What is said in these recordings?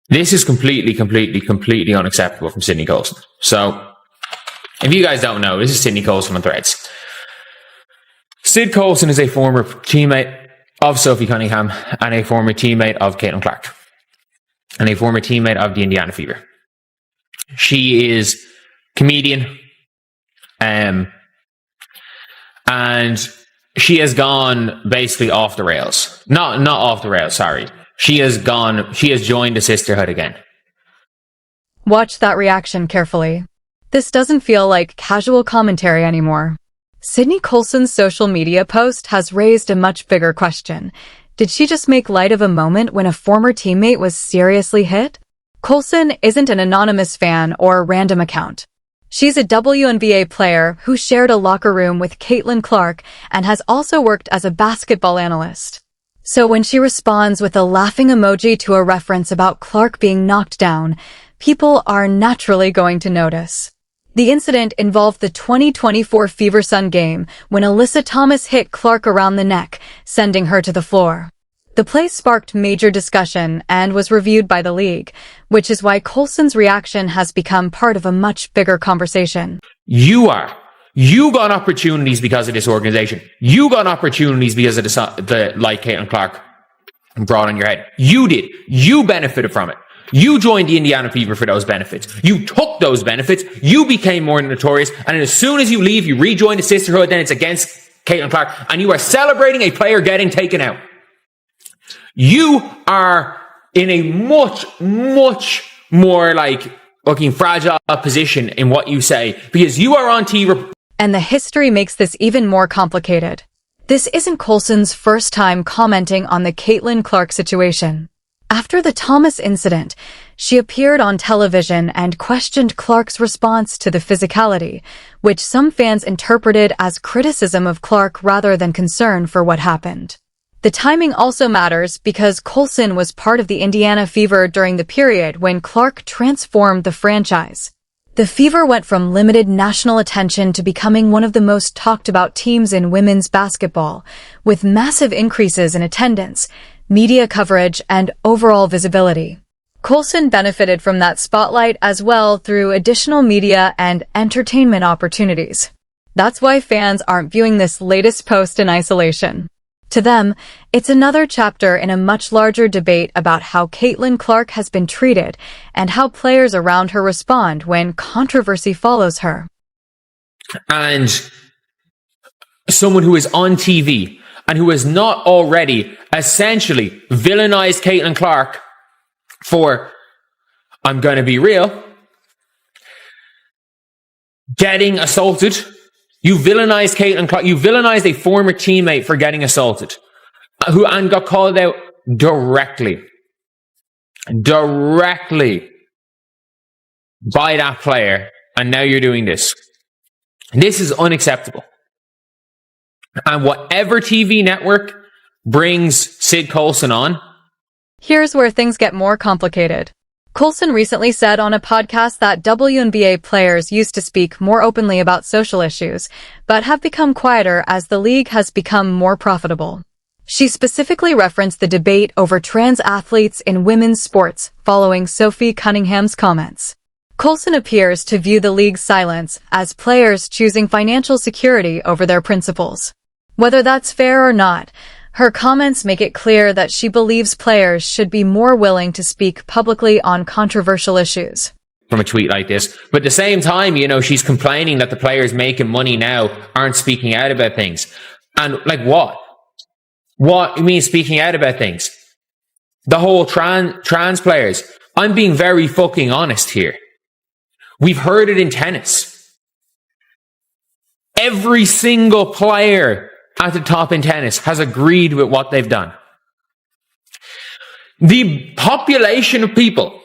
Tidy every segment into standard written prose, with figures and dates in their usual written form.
This is completely unacceptable from Sydney Coulson. So, if you guys don't know, this is Sydney Coulson on Threads. Sid Coulson is a former teammate of Sophie Cunningham and a former teammate of Caitlin Clark and a former teammate of the Indiana Fever. She is comedian, and she has gone basically off the rails. Not off the rails, sorry. She has joined the sisterhood again. Watch that reaction carefully. This doesn't feel like casual commentary anymore. Sydney Coulson's social media post has raised a much bigger question. Did she just make light of a moment when a former teammate was seriously hit? Coulson isn't an anonymous fan or random account. She's a Wnba player who shared a locker room with Caitlin Clark and has also worked as a basketball analyst. So when she responds with a laughing emoji to a reference about Clark being knocked down, people are naturally going to notice. The incident involved the 2024 Fever Sun game when Alyssa Thomas hit Clark around the neck, sending her to the floor. The play sparked major discussion and was reviewed by the league, which is why Coulson's reaction has become part of a much bigger conversation. You got opportunities because of this organization. You got opportunities because of the like Caitlin Clark brought on your head. You did. You benefited from it. You joined the Indiana Fever for those benefits. You took those benefits. You became more notorious. And as soon as you leave, you rejoin the sisterhood, then it's against Caitlin Clark. And you are celebrating a player getting taken out. You are in a much more looking fragile position in what you say because you are on TV. And the history makes this even more complicated. This isn't Coulson's first time commenting on the Caitlin Clark situation. After the Thomas incident, she appeared on television and questioned Clark's response to the physicality, which some fans interpreted as criticism of Clark rather than concern for what happened. The timing also matters because Coulson was part of the Indiana Fever during the period when Clark transformed the franchise. The Fever went from limited national attention to becoming one of the most talked about teams in women's basketball, with massive increases in attendance, media coverage, and overall visibility. Coulson benefited from that spotlight as well through additional media and entertainment opportunities. That's why fans aren't viewing this latest post in isolation. To them, it's another chapter in a much larger debate about how Caitlin Clark has been treated and how players around her respond when controversy follows her. And someone who is on TV and who has not already essentially villainized Caitlin Clark for, I'm going to be real, getting assaulted. You villainized Caitlin Clark. You villainized a former teammate for getting assaulted, and got called out directly by that player. And now you're doing this. This is unacceptable. And whatever TV network brings Sid Coulson on. Here's where things get more complicated. Coulson recently said on a podcast that WNBA players used to speak more openly about social issues, but have become quieter as the league has become more profitable. She specifically referenced the debate over trans athletes in women's sports following Sophie Cunningham's comments. Coulson appears to view the league's silence as players choosing financial security over their principles. Whether that's fair or not, her comments make it clear that she believes players should be more willing to speak publicly on controversial issues. From a tweet like this. But at the same time, she's complaining that the players making money now aren't speaking out about things. And what? What you mean speaking out about things? The whole trans players. I'm being very fucking honest here. We've heard it in tennis. Every single player at the top in tennis has agreed with what they've done. The population of people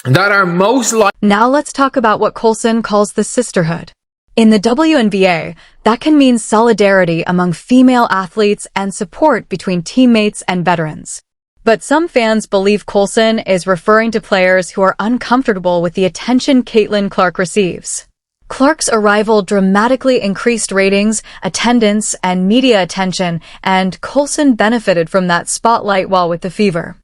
that are most likely... Now let's talk about what Coulson calls the sisterhood. In the WNBA, that can mean solidarity among female athletes and support between teammates and veterans. But some fans believe Coulson is referring to players who are uncomfortable with the attention Caitlin Clark receives. Clark's arrival dramatically increased ratings, attendance, and media attention, and Coulson benefited from that spotlight while with the Fever.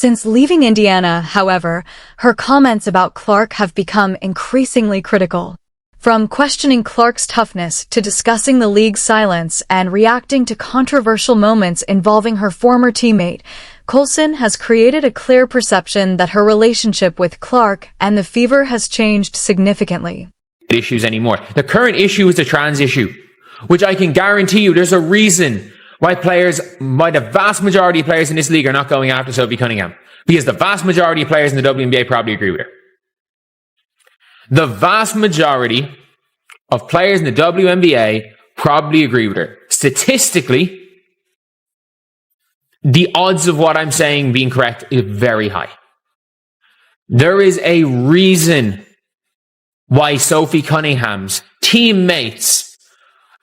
Since leaving Indiana, however, her comments about Clark have become increasingly critical. From questioning Clark's toughness to discussing the league's silence and reacting to controversial moments involving her former teammate, Coulson has created a clear perception that her relationship with Clark and the Fever has changed significantly. Issues anymore. The current issue is the trans issue, which I can guarantee you there's a reason why the vast majority of players in this league are not going after Sophie Cunningham. Because the vast majority of players in the WNBA probably agree with her. The vast majority of players in the WNBA probably agree with her. Statistically, the odds of what I'm saying being correct is very high. There is a reason why Sophie Cunningham's teammates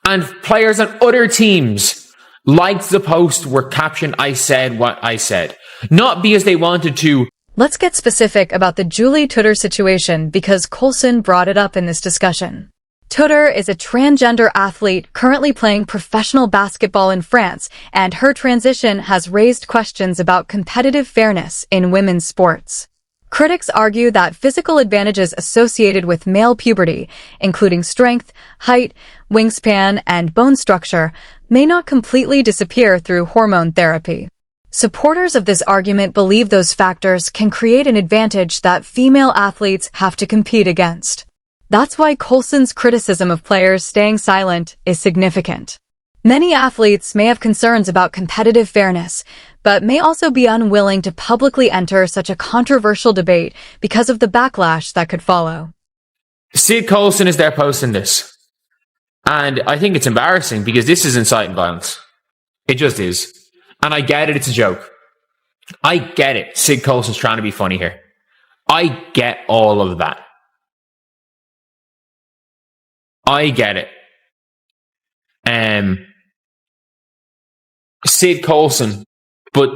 and players on other teams liked the post where captioned, "I said what I said." Not because they wanted to. Let's get specific about the Julie Tudor situation because Coulson brought it up in this discussion. Tudor is a transgender athlete currently playing professional basketball in France, and her transition has raised questions about competitive fairness in women's sports. Critics argue that physical advantages associated with male puberty, including strength, height, wingspan, and bone structure, may not completely disappear through hormone therapy. Supporters of this argument believe those factors can create an advantage that female athletes have to compete against. That's why Coulson's criticism of players staying silent is significant. Many athletes may have concerns about competitive fairness, but may also be unwilling to publicly enter such a controversial debate because of the backlash that could follow. Sid Coulson is there posting this. And I think it's embarrassing because this is inciting violence. It just is. And I get it, it's a joke. I get it. Sid Coulson's trying to be funny here. I get all of that. I get it. Sid Coulson, but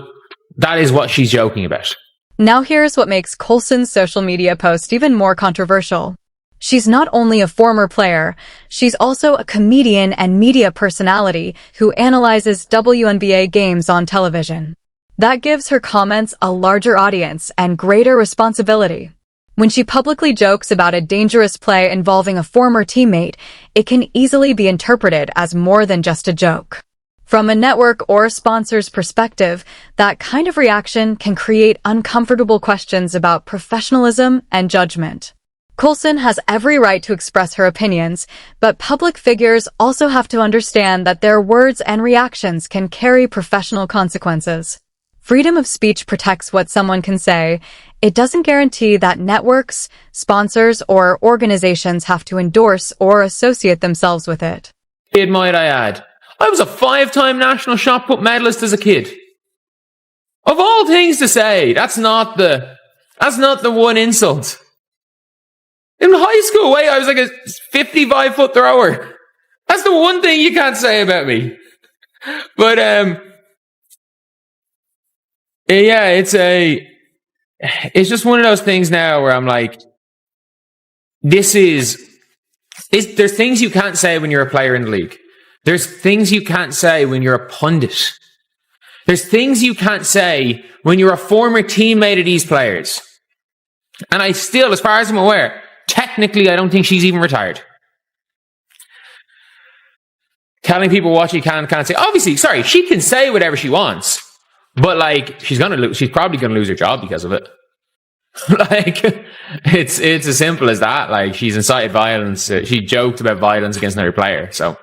that is what she's joking about. Now here's what makes Coulson's social media post even more controversial. She's not only a former player, she's also a comedian and media personality who analyzes WNBA games on television. That gives her comments a larger audience and greater responsibility. When she publicly jokes about a dangerous play involving a former teammate, it can easily be interpreted as more than just a joke. From a network or a sponsor's perspective, that kind of reaction can create uncomfortable questions about professionalism and judgment. Coulson has every right to express her opinions, but public figures also have to understand that their words and reactions can carry professional consequences. Freedom of speech protects what someone can say. It doesn't guarantee that networks, sponsors, or organizations have to endorse or associate themselves with it. Might I add, I was a 5-time national shot put medalist as a kid. Of all things to say, that's not the one insult. In high school, I was like a 55-foot thrower. That's the one thing you can't say about me. But, yeah, it's just one of those things now where I'm like, there's things you can't say when you're a player in the league. There's things you can't say when you're a pundit. There's things you can't say when you're a former teammate of these players. And I still, as far as I'm aware, technically, I don't think she's even retired. Telling people what she can and can't say. Obviously, sorry, she can say whatever she wants. But, like, she's probably going to lose her job because of it. Like, it's as simple as that. Like, she's incited violence. She joked about violence against another player, so.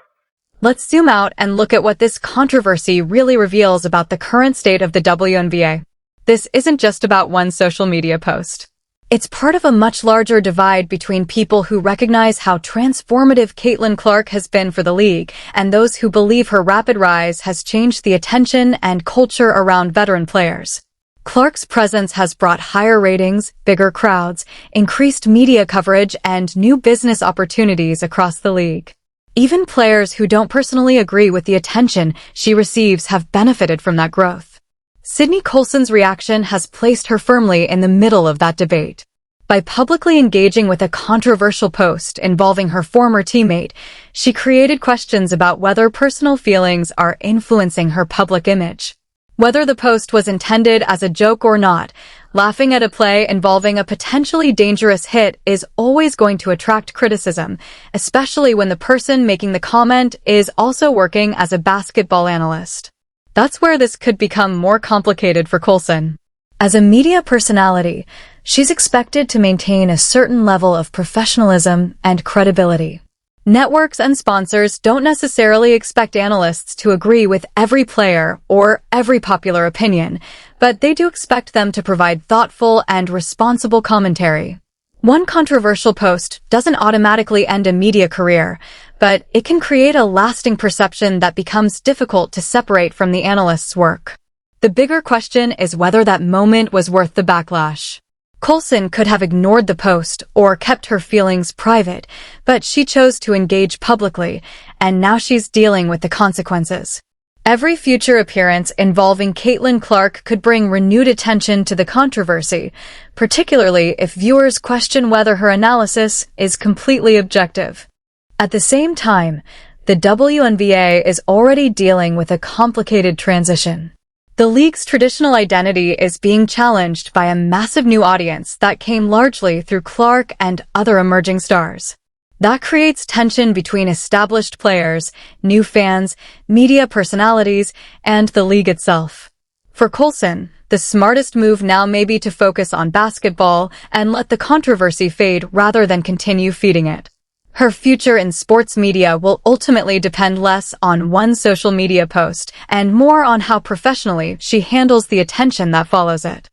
Let's zoom out and look at what this controversy really reveals about the current state of the WNBA. This isn't just about one social media post. It's part of a much larger divide between people who recognize how transformative Caitlin Clark has been for the league and those who believe her rapid rise has changed the attention and culture around veteran players. Clark's presence has brought higher ratings, bigger crowds, increased media coverage, and new business opportunities across the league. Even players who don't personally agree with the attention she receives have benefited from that growth. Sydney Coulson's reaction has placed her firmly in the middle of that debate. By publicly engaging with a controversial post involving her former teammate, she created questions about whether personal feelings are influencing her public image. Whether the post was intended as a joke or not, laughing at a play involving a potentially dangerous hit is always going to attract criticism, especially when the person making the comment is also working as a basketball analyst. That's where this could become more complicated for Coulson. As a media personality, she's expected to maintain a certain level of professionalism and credibility. Networks and sponsors don't necessarily expect analysts to agree with every player or every popular opinion, but they do expect them to provide thoughtful and responsible commentary. One controversial post doesn't automatically end a media career, but it can create a lasting perception that becomes difficult to separate from the analyst's work. The bigger question is whether that moment was worth the backlash. Coulson could have ignored the post or kept her feelings private, but she chose to engage publicly, and now she's dealing with the consequences. Every future appearance involving Caitlin Clark could bring renewed attention to the controversy, particularly if viewers question whether her analysis is completely objective. At the same time, the Wnba is already dealing with a complicated transition. The league's traditional identity is being challenged by a massive new audience that came largely through Clark and other emerging stars. That creates tension between established players, new fans, media personalities, and the league itself. For Coulson, the smartest move now may be to focus on basketball and let the controversy fade rather than continue feeding it. Her future in sports media will ultimately depend less on one social media post and more on how professionally she handles the attention that follows it.